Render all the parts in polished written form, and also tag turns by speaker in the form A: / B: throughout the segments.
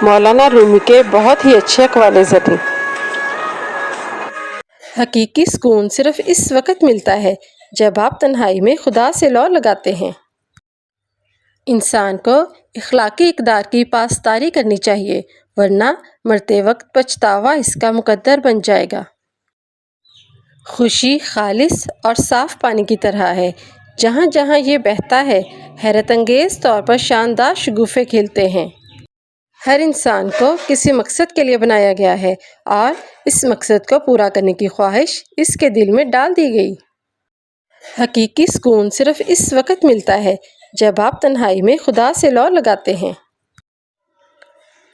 A: مولانا رومی کے بہت ہی اچھے اقوال زدی۔ حقیقی سکون صرف اس وقت ملتا ہے جب آپ تنہائی میں خدا سے لو لگاتے ہیں۔ انسان کو اخلاقی اقدار کی پاسداری کرنی چاہیے، ورنہ مرتے وقت پچھتاوا اس کا مقدر بن جائے گا۔ خوشی خالص اور صاف پانی کی طرح ہے، جہاں جہاں یہ بہتا ہے حیرت انگیز طور پر شاندار شگوفے کھلتے ہیں۔ ہر انسان کو کسی مقصد کے لیے بنایا گیا ہے اور اس مقصد کو پورا کرنے کی خواہش اس کے دل میں ڈال دی گئی۔ حقیقی سکون صرف اس وقت ملتا ہے جب آپ تنہائی میں خدا سے لو لگاتے ہیں۔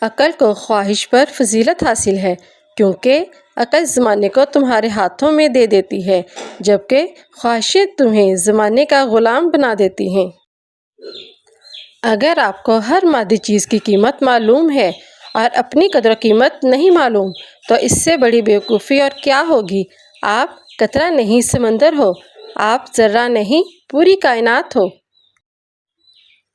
A: عقل کو خواہش پر فضیلت حاصل ہے، کیونکہ عقل زمانے کو تمہارے ہاتھوں میں دے دیتی ہے، جبکہ خواہشیں تمہیں زمانے کا غلام بنا دیتی ہیں۔ اگر آپ کو ہر مادی چیز کی قیمت معلوم ہے اور اپنی قدر و قیمت نہیں معلوم، تو اس سے بڑی بیوقوفی اور کیا ہوگی۔ آپ قطرہ نہیں سمندر ہو، آپ ذرہ نہیں پوری کائنات ہو۔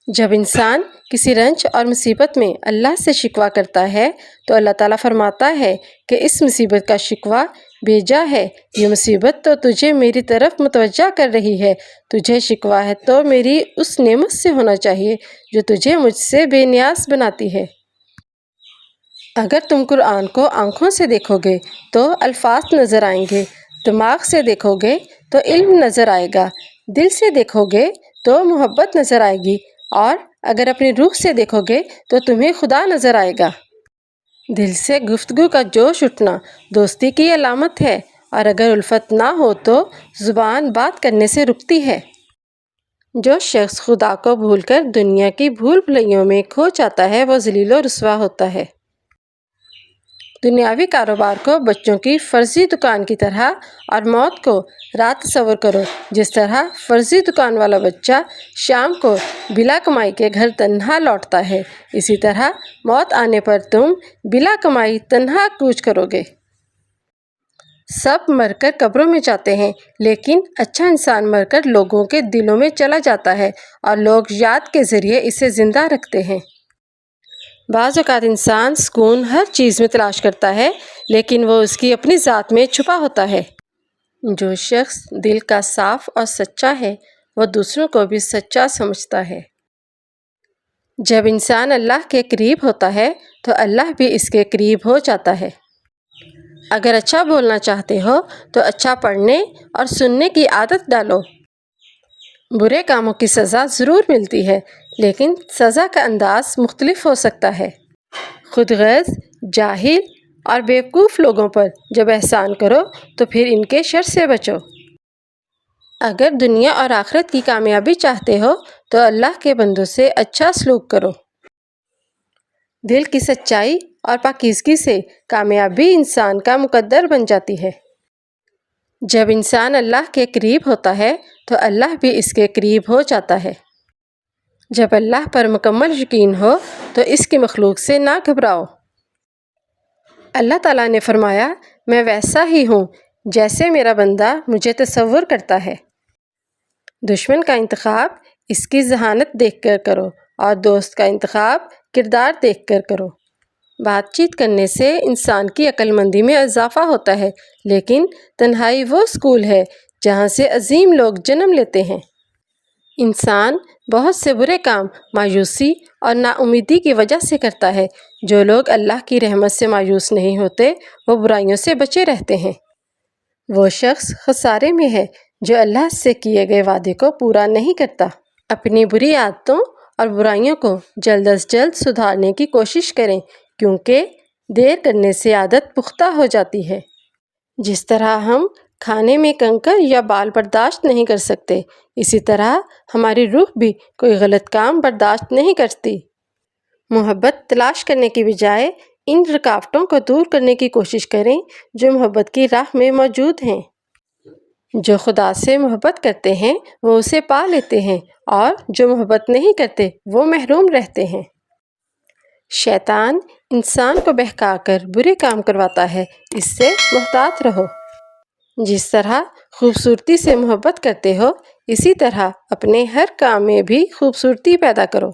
A: جب انسان کسی رنج اور مصیبت میں اللہ سے شکوہ کرتا ہے تو اللہ تعالیٰ فرماتا ہے کہ اس مصیبت کا شکوہ بے جا ہے، یہ مصیبت تو تجھے میری طرف متوجہ کر رہی ہے، تجھے شکوہ ہے تو میری اس نعمت سے ہونا چاہیے جو تجھے مجھ سے بے نیاز بناتی ہے۔ اگر تم قرآن کو آنکھوں سے دیکھو گے تو الفاظ نظر آئیں گے، دماغ سے دیکھو گے تو علم نظر آئے گا، دل سے دیکھو گے تو محبت نظر آئے گی، اور اگر اپنی روح سے دیکھو گے تو تمہیں خدا نظر آئے گا۔ دل سے گفتگو کا جوش اٹھنا دوستی کی علامت ہے، اور اگر الفت نہ ہو تو زبان بات کرنے سے رکتی ہے۔ جو شخص خدا کو بھول کر دنیا کی بھول بھلائیوں میں کھو جاتا ہے وہ ذلیل و رسوا ہوتا ہے۔ دنیاوی کاروبار کو بچوں کی فرضی دکان کی طرح اور موت کو رات تصور کرو۔ جس طرح فرضی دکان والا بچہ شام کو بلا کمائی کے گھر تنہا لوٹتا ہے، اسی طرح موت آنے پر تم بلا کمائی تنہا کوچ کرو گے۔ سب مر کر قبروں میں جاتے ہیں، لیکن اچھا انسان مر کر لوگوں کے دلوں میں چلا جاتا ہے اور لوگ یاد کے ذریعے اسے زندہ رکھتے ہیں۔ بعض اوقات انسان سکون ہر چیز میں تلاش کرتا ہے، لیکن وہ اس کی اپنی ذات میں چھپا ہوتا ہے۔ جو شخص دل کا صاف اور سچا ہے وہ دوسروں کو بھی سچا سمجھتا ہے۔ جب انسان اللہ کے قریب ہوتا ہے تو اللہ بھی اس کے قریب ہو جاتا ہے۔ اگر اچھا بولنا چاہتے ہو تو اچھا پڑھنے اور سننے کی عادت ڈالو۔ برے کاموں کی سزا ضرور ملتی ہے، لیکن سزا کا انداز مختلف ہو سکتا ہے۔ خود غرض، جاہل اور بیوقوف لوگوں پر جب احسان کرو تو پھر ان کے شر سے بچو۔ اگر دنیا اور آخرت کی کامیابی چاہتے ہو تو اللہ کے بندوں سے اچھا سلوک کرو۔ دل کی سچائی اور پاکیزگی سے کامیابی انسان کا مقدر بن جاتی ہے۔ جب انسان اللہ کے قریب ہوتا ہے تو اللہ بھی اس کے قریب ہو جاتا ہے۔ جب اللہ پر مکمل یقین ہو تو اس کی مخلوق سے نہ گھبراؤ۔ اللہ تعالیٰ نے فرمایا، میں ویسا ہی ہوں جیسے میرا بندہ مجھے تصور کرتا ہے۔ دشمن کا انتخاب اس کی ذہانت دیکھ کر کرو اور دوست کا انتخاب کردار دیکھ کر کرو۔ بات چیت کرنے سے انسان کی عقل مندی میں اضافہ ہوتا ہے، لیکن تنہائی وہ سکول ہے جہاں سے عظیم لوگ جنم لیتے ہیں۔ انسان بہت سے برے کام مایوسی اور نا امیدی کی وجہ سے کرتا ہے۔ جو لوگ اللہ کی رحمت سے مایوس نہیں ہوتے وہ برائیوں سے بچے رہتے ہیں۔ وہ شخص خسارے میں ہے جو اللہ سے کیے گئے وعدے کو پورا نہیں کرتا۔ اپنی بری عادتوں اور برائیوں کو جلد از جلد سدھارنے کی کوشش کریں، کیونکہ دیر کرنے سے عادت پختہ ہو جاتی ہے۔ جس طرح ہم کھانے میں کنکر یا بال برداشت نہیں کر سکتے، اسی طرح ہماری روح بھی کوئی غلط کام برداشت نہیں کرتی۔ محبت تلاش کرنے کی بجائے ان رکاوٹوں کو دور کرنے کی کوشش کریں جو محبت کی راہ میں موجود ہیں۔ جو خدا سے محبت کرتے ہیں وہ اسے پا لیتے ہیں، اور جو محبت نہیں کرتے وہ محروم رہتے ہیں۔ شیطان انسان کو بہکا کر برے کام کرواتا ہے، اس سے محتاط رہو۔ جس طرح خوبصورتی سے محبت کرتے ہو، اسی طرح اپنے ہر کام میں بھی خوبصورتی پیدا کرو۔